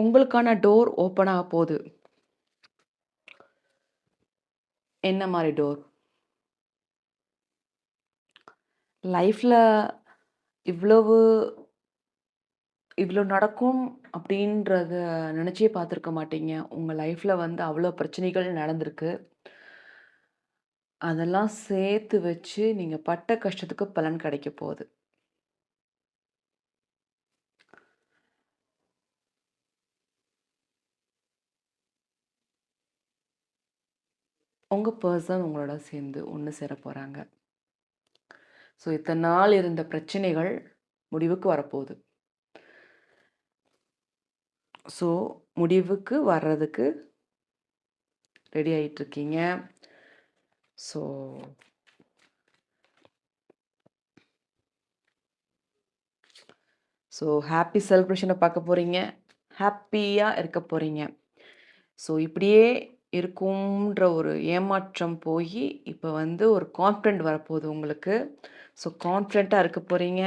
உங்களுக்கான door open ஆக போது. என்ன மாரி டோர்? லைஃப்ல இவ்வளவு இவ்ளோ நடக்கும் அப்படின்றத நினைச்சே பார்த்துருக்க மாட்டீங்க. உங்க லைஃப்ல வந்து அவ்வளோ பிரச்சனைகள் நடந்திருக்கு. அதெல்லாம் சேர்த்து வச்சு நீங்க பட்ட கஷ்டத்துக்கு பலன் கிடைக்க போது. உங்க பெர்சன் உங்களோட சேர்ந்து ஒண்ணு சேர போறாங்க. ஸோ இத்தன நாள் இருந்த பிரச்சனைகள் முடிவுக்கு வரப்போது. ஸோ முடிவுக்கு வர்றதுக்கு ரெடி ஆயிட்டுருக்கீங்க. ஸோ ஸோ ஹாப்பி செலிப்ரேஷன பார்க்க போறீங்க. ஹாப்பியா இருக்க போறீங்க. ஸோ இப்படியே இருக்கும்ன்ற ஒரு ஏமாற்றம் போயி, இப்ப வந்து ஒரு கான்ஃபிடென்ட் வரப்போகுது உங்களுக்கு. ஸோ கான்ஃபிடென்ட்டா இருக்க போறீங்க.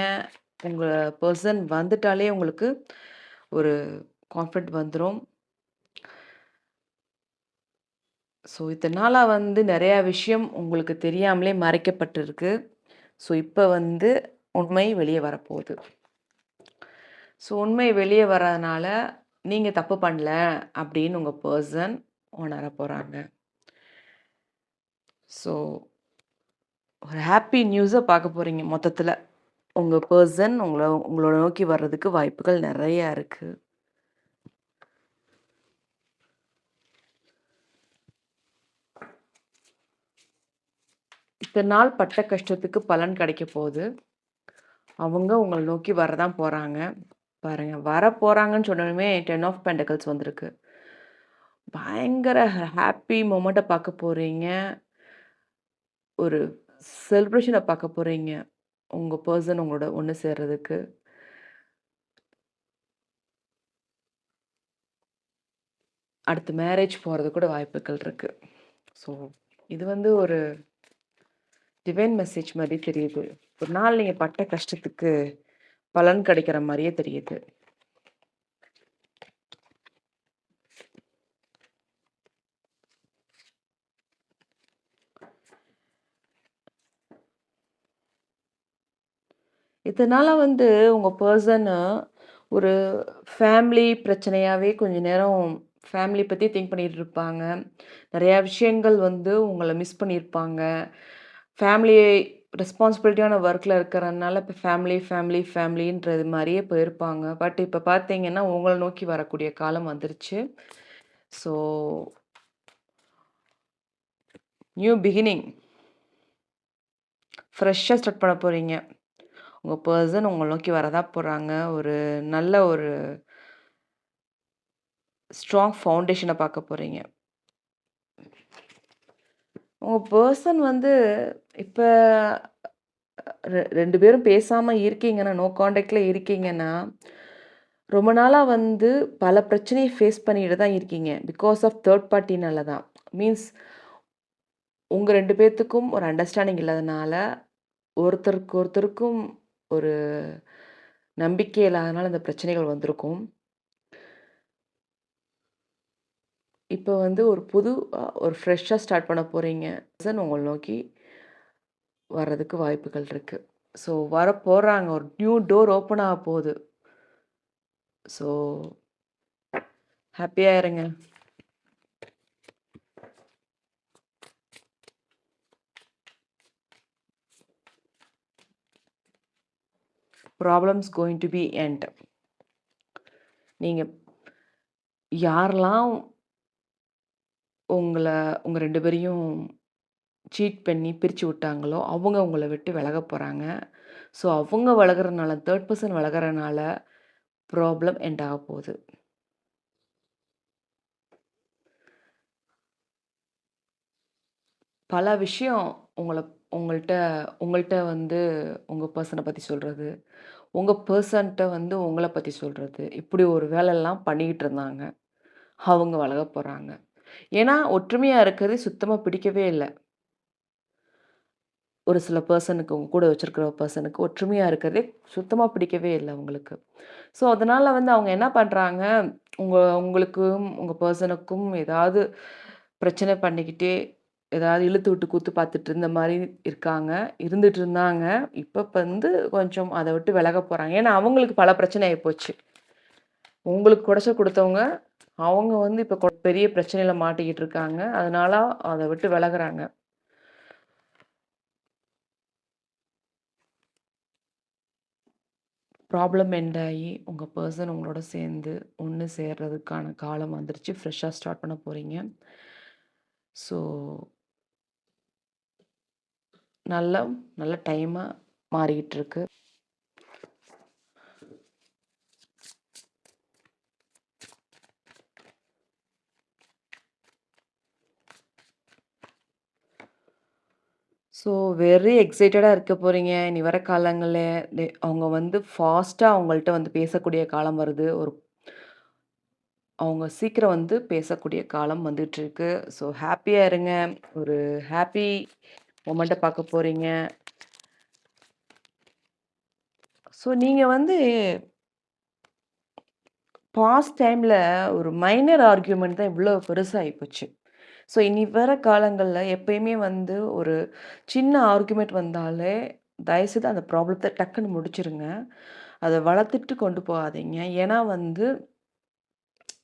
உங்க பெர்சன் வந்துட்டாலே உங்களுக்கு ஒரு கான்ஃபிடென்ட் வந்துரும். ஸோ இத்தன நாளா வந்து நெறையா விஷயம் உங்களுக்கு தெரியாமலே மறைக்கப்பட்டிருக்கு. ஸோ இப்ப வந்து உண்மை வெளிய வரப்போகுது. ஸோ உண்மை வெளிய வர்றதுனால, நீங்க தப்பு பண்ணல அப்படின்னு உங்க பெர்சன் உணர போறாங்க. ஸோ ஒரு ஹாப்பி நியூஸ பார்க்க போறீங்க மொத்தத்துல. உங்க பெர்சன் உங்கள நோக்கி வர்றதுக்கு வாய்ப்புகள் நெறையா இருக்கு. இத்தன நாள் பட்ட கஷ்டத்துக்கு பலன் கிடைக்க போது. அவங்க உங்கள நோக்கி வரதான் போறாங்க. பாருங்க, வரப்போறாங்கன்னு சொன்னோனமே 10 ஆஃப் பென்டக்கிள்ஸ் வந்திருக்கு. பயங்கர ஹாப்பி மொமெண்ட்ட பார்க்க போறீங்க. ஒரு செலிப்ரேஷன பார்க்க போறீங்க. உங்க பெர்சன் உங்களோட ஒண்ணு சேர்றதுக்கு. அடுத்து மேரேஜ் போறதுக்கு கூட வாய்ப்புகள் இருக்கு. ஸோ இது வந்து ஒரு டிவைன் மெசேஜ் மாரி தெரியுது. ஒரு நாள் நீங்க பட்ட கஷ்டத்துக்கு பலன் கிடைக்கிற மாரியே தெரியுது. இதனால வந்து உங்க பெர்சனு ஒரு ஃபேமிலி பிரச்சனையாவே கொஞ்ச நேரம் ஃபேமிலி பத்தி திங்க் பண்ணிட்டு இருப்பாங்க. நெறையா விஷயங்கள் வந்து உங்கள மிஸ் பண்ணியிருப்பாங்க. ஃபேமிலி ரெஸ்பான்சிபிலிட்டியான ஒர்க்ல இருக்கிறனால இப்ப ஃபேமிலின்றது மாரியே போயிருப்பாங்க. பட் இப்ப பார்த்தீங்கன்னா, உங்கள நோக்கி வரக்கூடிய காலம் வந்துருச்சு. So new beginning. ஃப்ரெஷ்ஷா ஸ்டார்ட் பண்ண போறீங்க. உங்க பெர்சன் உங்கள நோக்கி வரதான் போறாங்க. ஒரு நல்ல ஒரு ஸ்ட்ராங் ஃபவுண்டேஷன பார்க்க போறீங்க. உங்க பெர்சன் வந்து இப்ப 2 பேரும் பேசாம இருக்கீங்கன்னா, நோ கான்டாக்ட்ல இருக்கீங்கன்னா, ரொம்ப நாளா வந்து பல பிரச்சனைய ஃபேஸ் பண்ணிட்டு தான் இருக்கீங்க. பிகாஸ் ஆஃப் தேர்ட் பார்ட்டினால தான். மீன்ஸ் உங்க 2 பேத்துக்கும் ஒரு அண்டர்ஸ்டாண்டிங் இல்லாதனால, ஒருத்தருக்கு ஒருத்தருக்கும் ஒரு நம்பிக்கை இல்லாதனால இந்த பிரச்சனைகள் வந்திருக்கும். இப்ப வந்து ஒரு புது ஒரு ஃப்ரெஷ்ஷா ஸ்டார்ட் பண்ண போறீங்க. பெர்சன் உங்கள நோக்கி வர்றதுக்கு வாய்ப்புகள் இருக்கு. ஸோ வரப்போறாங்க. ஒரு நியூ டோர் ஓப்பன் ஆக போகுது. ஸோ ஹாப்பியா இருங்க. Problems going to be end. நீங்க யாரெல்லாம் உங்கள உங்க 2 பேரையும் சீட் பண்ணி பிரிச்சு விட்டாங்களோ, அவங்க உங்கள விட்டு விலகப் போறாங்க. ஸோ அவங்க விலகுறனால, தேர்ட் பெர்சன் விலகுறனால ப்ராப்ளம் எண்ட் ஆகப் போகுது. பல விஷயம் உங்கள உங்கள்ட்ட உங்கள்ட்ட வந்து உங்க பெர்சன பத்தி சொல்றது, உங்க பெர்சன்ட்ட வந்து உங்கள பத்தி சொல்றது, இப்படி ஒரு வேலைலாம் பண்ணிக்கிட்டு இருந்தாங்க. அவங்க விலகப் போறாங்க. ஏன்னா, ஒற்றுமையா இருக்கிறது சுத்தமா பிடிக்கவே இல்ல. ஒரு சில பெர்சனுக்கு உங்க கூட வச்சிருக்கிற பெர்சனுக்கு ஒற்றுமையா இருக்கிறதே சுத்தமா பிடிக்கவே இல்ல அவங்களுக்கு. ஸோ, அதனால வந்து அவங்க என்ன பண்றாங்க, உங்களுக்கும் உங்க பெர்சனுக்கும் ஏதாவது பிரச்சனை பண்ணிக்கிட்டே, ஏதாவது இழுத்து விட்டு கூத்து பார்த்துட்டு இருந்த மாரி இருக்காங்க. இருந்துட்டு இருந்தாங்க. இப்ப வந்து கொஞ்சம் அத விட்டு விலகப் போறாங்க. ஏன்னா, அவங்களுக்கு பல பிரச்சனை ஆயிப்போச்சு. உங்களுக்கு குடைச்சல் குடுத்தவங்க, அவங்க வந்து இப்ப பெரிய பிரச்சனையில மாட்டிக்கிட்டு இருக்காங்க. அதனால அத விட்டு விலகுறாங்க. ப்ராப்ளம் எண்ட் ஆயி, உங்க பெர்சன் உங்களோட சேர்ந்து ஒண்ணு சேர்றதுக்கான காலம் வந்துருச்சு. ஃப்ரெஷ்ஷா ஸ்டார்ட் பண்ண போறீங்க. ஸோ, நல்ல நல்ல டைமா மாறிக்கிட்டு இருக்கு. ஸோ, வெரி எக்ஸைட்டடா இருக்க போறீங்க. இனி வர காலங்கள்ல அவங்க வந்து ஃபாஸ்ட்டா அவங்கள்ட்ட வந்து பேசக்கூடிய காலம் வருது. அவங்க சீக்கிரம் வந்து பேசக்கூடிய காலம் வந்துட்டுருக்கு. ஸோ, ஹேப்பியா இருங்க. ஒரு ஹேப்பி மொமெண்ட்ட பார்க்க போறீங்க. ஸோ, நீங்க வந்து பாஸ்ட் டைம்ல ஒரு மைனர் ஆர்கியூமெண்ட் தான் இவ்ளோ பெருசாகி போச்சு. ஸோ, இனி வர காலங்கள்ல எப்பயுமே வந்து ஒரு சின்ன ஆர்கியூமெண்ட் வந்தாலே, தயவுசெய்து அந்த ப்ராப்ளத்த டக்குன்னு முடிச்சிருங்க. அத வளர்த்துட்டு கொண்டு போகாதீங்க. ஏன்னா வந்து,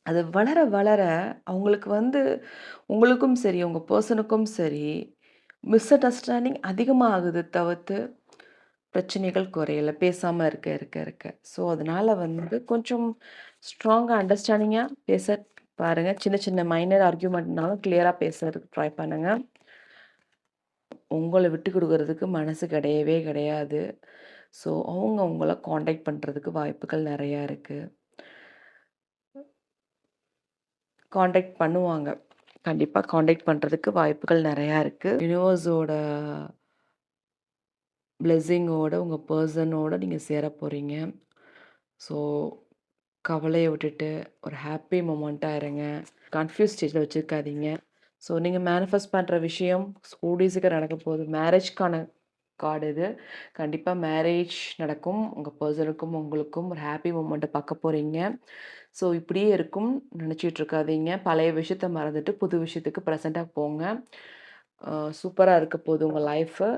அது வளர வளர அவங்களுக்கு வந்து உங்களுக்கும் சரி, உங்க பெர்சனுக்கும் சரி, மிஸ் அண்டர்ஸ்டாண்டிங் அதிகமாகுது தவிர்த்து, பிரச்சனைகள் குறையல. பேசாம இருக்க இருக்க இருக்க. ஸோ, அதனால வந்து கொஞ்சம் ஸ்ட்ராங்கா அண்டர்ஸ்டாண்டிங்கா பேச பாருங்க. சின்ன சின்ன மைனர் ஆர்கியூமெண்ட்னாலும் கிளியரா பேசுறதுக்கு ட்ரை பண்ணுங்க. உங்கள விட்டு குடுக்குறதுக்கு மனசு கிடையவே கிடையாது. ஸோ, அவங்க உங்கள கான்டாக்ட் பண்றதுக்கு வாய்ப்புகள் நெறையா இருக்கு. கான்டாக்ட் பண்ணுவாங்க. கண்டிப்பா கான்டாக்ட் பண்றதுக்கு வாய்ப்புகள் நெறையா இருக்கு. யுனிவர்ஸோட பிளெஸ்ஸிங்கோட உங்க பெர்சனோட நீங்க சேரப் போறீங்க. ஸோ, கவலைய விட்டுட்டு ஒரு ஹேப்பி மொமெண்ட்டா இருங்க. கன்ஃப்யூஸ் ஸ்டேஜ்ல வச்சிருக்காதீங்க. ஸோ, நீங்க மேனிஃபெஸ்ட் பண்ற விஷயம் கூடிய சீக்கிரம் நடக்கப் போகுது. மேரேஜ்க்கான கார்டு இது. கண்டிப்பா மேரேஜ் நடக்கும். உங்க பெர்சனுக்கும் உங்களுக்கும் ஒரு ஹேப்பி மொமெண்ட்ட பார்க்க போறீங்க. ஸோ, இப்படியே இருக்கும் நினைச்சிட்டு இருக்காதீங்க. பழைய விஷயத்த மறந்துட்டு புது விஷயத்துக்கு ப்ரெசென்ட்டா போங்க. அ சூப்பரா இருக்க போகுது உங்க லைஃபு.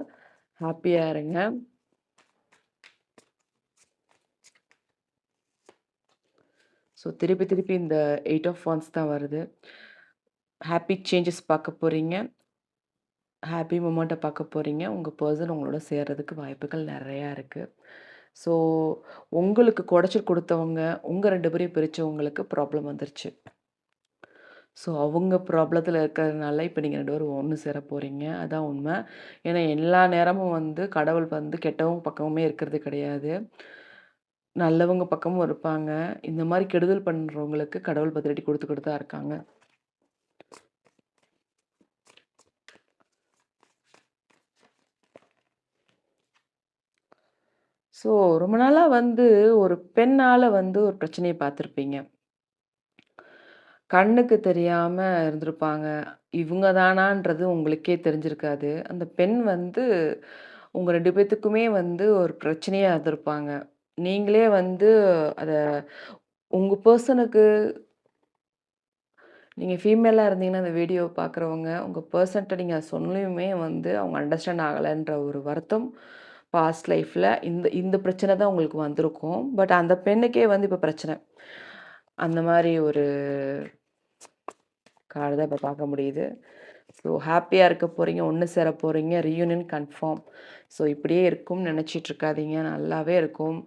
ஹேப்பியா இருங்க. ஸோ, திருப்பி திருப்பி இந்த 8 ஆஃப் வாண்ட்ஸ் தான் வருது. ஹேப்பி சேஞ்சஸ் பார்க்க போறீங்க. ஹேப்பி மொமெண்ட்ட பார்க்க போறீங்க. உங்க பெர்சன் உங்களோட சேர்றதுக்கு வாய்ப்புகள் நெறையா இருக்கு. ஸோ, உங்களுக்கு கொடைச்சல் குடுத்தவங்க, உங்க 2 பேரையும் பிரிச்சவங்களுக்கு ப்ராப்ளம் வந்துருச்சு. ஸோ, அவங்க ப்ராப்ளத்தில இருக்கிறதுனால, இப்ப நீங்க 2 பேரும் ஒண்ணு சேர போறீங்க. அதான் உண்ம. ஏன்னா, எல்லா நேரமும் வந்து கடவுள் வந்து கெட்டவங்க பக்கமுமே இருக்கிறது கிடையாது. நல்லவங்க பக்கமும் இருப்பாங்க. இந்த மாரி கெடுதல் பண்றவங்களுக்கு கடவுள் பதிலடி குடுத்துக்கிட்டு தான் இருக்காங்க. ஸோ, ரொம்ப நாளா வந்து ஒரு பெண்ணால வந்து ஒரு பிரச்சனைய பார்த்துருப்பீங்க. கண்ணுக்கு தெரியாம இருந்திருப்பாங்க. இவங்க தானான்றது உங்களுக்கே தெரிஞ்சிருக்காது. அந்த பெண் வந்து உங்க 2 பேத்துக்குமே வந்து ஒரு பிரச்சனையா இருந்திருப்பாங்க. நீங்களே வந்து அத உங்க பெர்சனுக்கு நீங்க ஃபீமேலா இருந்தீங்கன்னா, அந்த வீடியோ பார்க்குறவங்க, உங்க பெர்சன்ட்ட நீங்க சொல்லியுமே வந்து அவங்க அண்டர்ஸ்டாண்ட் ஆகலன்ற ஒரு வருத்தம் பாஸ்ட் லைஃப்ல இந்த இந்த பிரச்சனை தான் உங்களுக்கு வந்திருக்கும். பட் அந்த பெண்ணுக்கே வந்து இப்ப பிரச்சனை. அந்த மாரி ஒரு கார்டு தான் இப்ப பார்க்க முடியுது. ஸோ ஹேப்பியா இருக்க போறீங்க. ஒண்ணு சேர போறீங்க. Reunion confirm. ஸோ இப்படியே இருக்கும்னு நெனச்சிட்டு இருக்காதீங்க. நல்லாவே இருக்கும்.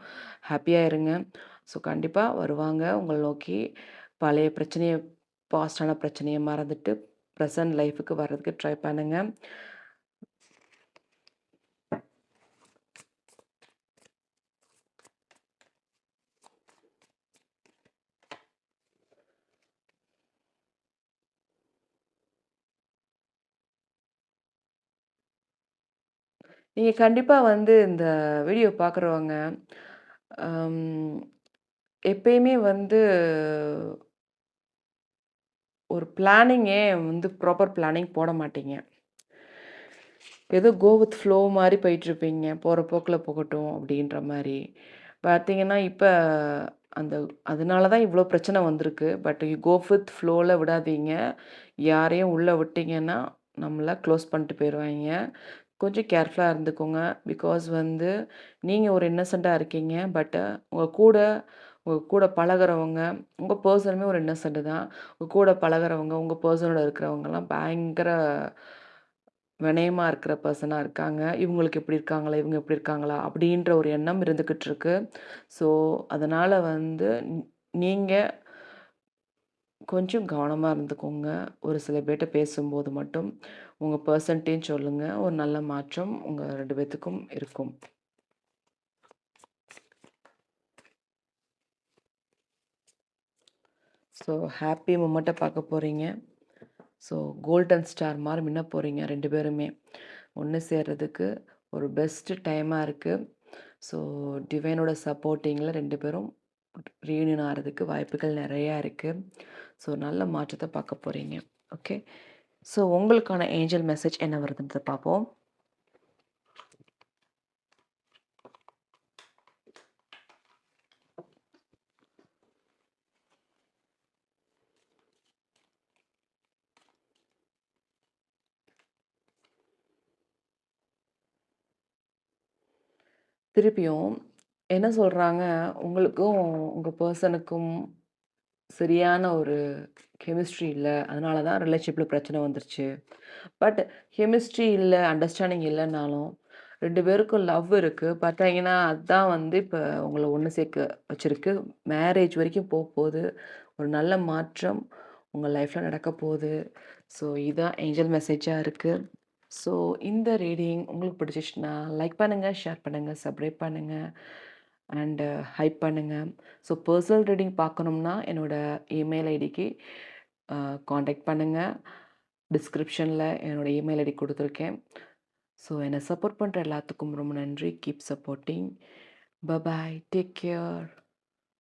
ஹேப்பியா இருங்க. ஸோ கண்டிப்பா வருவாங்க உங்கள நோக்கி. பழைய பிரச்சனைய பாஸ்டான பிரச்சனைய மறந்துட்டு, பிரசன்ட் லைஃப்க்கு வர்றதுக்கு ட்ரை பண்ணுங்க. நீங்க கண்டிப்பா வந்து இந்த வீடியோ பார்க்குறவங்க, அம் எப்பயுமே வந்து ஒரு பிளானிங்கே வந்து ப்ராப்பர் பிளானிங் போட மாட்டீங்க. ஏதோ கோ வித் ஃப்ளோ மாரி போயிட்டுருப்பீங்க. போற போக்குல போகட்டும் அப்படின்ற மாரி. பார்த்தீங்கன்னா, இப்ப அந்த அதனால தான் இவ்ளோ பிரச்சனை வந்திருக்கு. பட் யூ கோ வித் ஃப்ளோல விடாதீங்க. யாரையும் உள்ள விட்டீங்கன்னா, நம்மள க்ளோஸ் பண்ணிட்டு போயிருவாய்ங்க. கொஞ்சம் கேர்ஃபுல்லா இருந்துக்கோங்க. பிகாஸ் வந்து நீங்க ஒரு இன்னசென்ட்டா இருக்கீங்க. பட் உங்க கூட பழகுறவங்க, உங்க பெர்சனுமே ஒரு இன்னசென்ட் தான். உங்க கூட பழகுறவங்க, உங்க பெர்சனோட இருக்கிறவங்கலாம் பயங்கர வினயமா இருக்கிற பெர்சனா இருக்காங்க. இவங்களுக்கு இப்படி இருக்காங்களா? இவங்க இப்படி இருக்காங்களா? அப்படின்ற ஒரு எண்ணம் இருந்துகிட்டு இருக்கு. ஸோ, அதனால வந்து நீங்க கொஞ்சம் கவனமா இருந்துக்கோங்க. ஒரு சில பேர்ட்ட பேசும்போது மட்டும் உங்க பெர்சன்ட்டயும் சொல்லுங்க. ஒரு நல்ல மாற்றம் உங்க 2 பேத்துக்கும் இருக்கும். ஸோ, ஹாப்பி மொமெண்ட்ட பார்க்க போறீங்க. ஸோ, கோல்டன் ஸ்டார் மாரி மின்ன போறீங்க 2 பேருமே. ஒண்ணு சேர்றதுக்கு ஒரு பெஸ்ட் டைமா இருக்கு. ஸோ, டிவைனோட சப்போர்ட்டிங்ல 2 பேரும் ரீயூனியன் ஆறதுக்கு வாய்ப்புகள் நெறையா இருக்கு. ஸோ, நல்ல மாற்றத்த பார்க்க போறீங்க. ஓகே. ஸோ, உங்களுக்கான ஏஞ்சல் மெசேஜ் என்ன வருதுன்றத பார்ப்போம். திருப்பியும் என்ன சொல்றாங்க, உங்களுக்கும் உங்க பெர்சனுக்கும் சரியான ஒரு கெமிஸ்ட்ரி இல்ல. அதனால தான் ரிலேஷன்ஷிப்ல பிரச்சனை வந்துருச்சு. பட் கெமிஸ்ட்ரி இல்ல, அண்டர்ஸ்டாண்டிங் இல்லன்னாலும் 2 பேருக்கும் லவ் இருக்கு. பார்த்தீங்கன்னா, அதான் வந்து இப்ப உங்கள ஒண்ணு சேர்க்க வச்சிருக்கு. மேரேஜ் வரைக்கும் போப்போது. ஒரு நல்ல மாற்றம் உங்க லைஃப்ல நடக்க போது. ஸோ, இதான் ஏஞ்சல் மெசேஜா இருக்கு. ஸோ, இந்த ரீடிங் உங்களுக்கு பிடிச்சிச்சுன்னா, லைக் பண்ணுங்க, ஷேர் பண்ணுங்க, சப்ஸ்கிரைப் பண்ணுங்க அண்ட் ஹைப் பண்ணுங்க. ஸோ, பெர்சனல் ரீடிங் பார்க்கணும்னா என்னோட இமெயில் ஐடிக்கு கான்டாக்ட் பண்ணுங்க. டிஸ்கிரிப்ஷன்ல என்னோட இமெயில் ஐடி குடுத்துருக்கேன். ஸோ, என்ன சப்போர்ட் பண்ற எல்லாத்துக்கும் ரொம்ப நன்றி. Keep supporting. Bye. Take care.